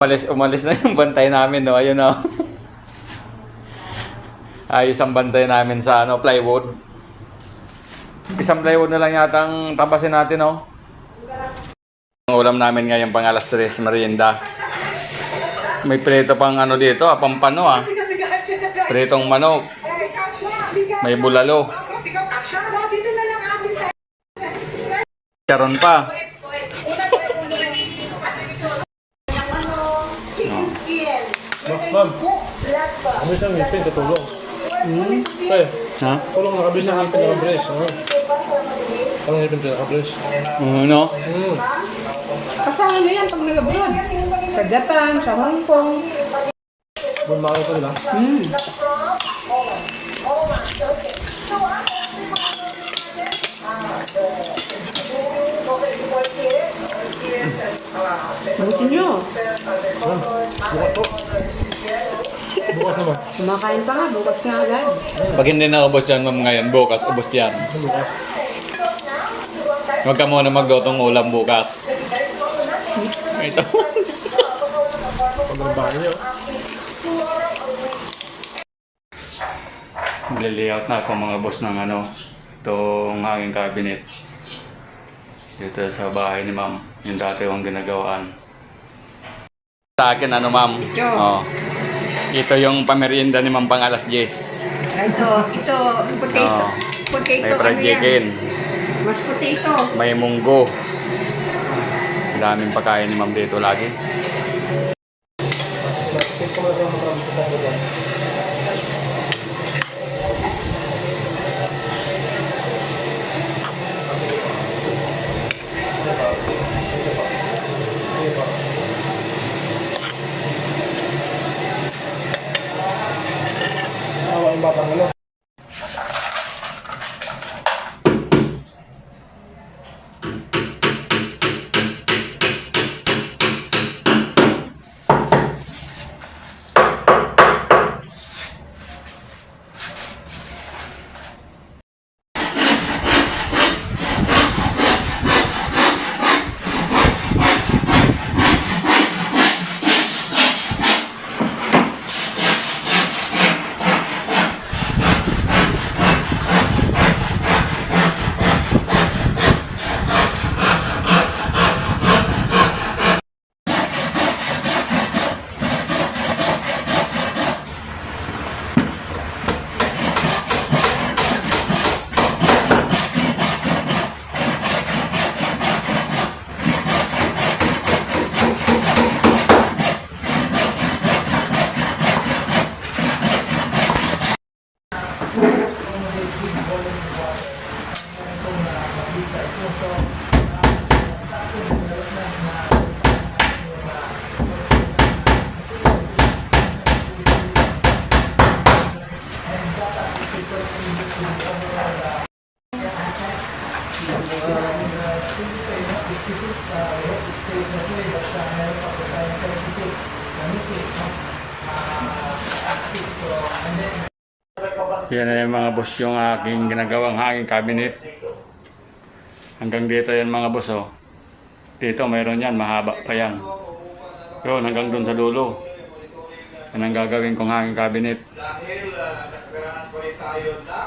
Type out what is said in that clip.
Umalis na yung bantay namin, no? Ayun, no? Ayos ang bantay namin sa plywood. Isang plywood na lang yata ang tapasin natin, no? Ang ulam namin ngayon pang alas 3, merienda. May prito pang dito, pampano, Pritong manok. May bulalo. Charon pa. Ma'am, kami sa ngipin, katulong. Kaya, Ha? tulong nakabis ang ngipin, nakabrace. Ang ngipin, nakabrace. No? Kasama nyo yan pag nag-abroad. Sa Japan, sa Hong Kong. Bulmaki ko nila. Buti nyo. Bukas po. Bukas naman. Kumakain pa nga, bukas nga agad. Pag hindi nakubos yan, ma'am, ngayon, bukas, ubos yan. Bukas. Huwag ka muna maglutong ulam bukas. Ito. Paglabahan niyo. Nag-layout na ako mga boss ng itong aking cabinet. Dito sa bahay ni ma'am. Yung dati kong ginagawaan. Sa akin ma'am? Oh. Ito yung pamerienda ni ma'am pang alas 10. Ito, potato. Oh. Potato, May fried chicken. Mas potato. May munggo. Ang daming pagkain ni ma'am dito lagi. Awa yung batang ano. Yan na yung mga boss yung aking ginagawang aking cabinet. Hanggang dito yan mga boss, oh. Dito mayroon yan, mahaba pa yan. Yun, hanggang dun sa dulo. Yan ang gagawin kong aking cabinet. Dahil nagkaranas ulit tayo na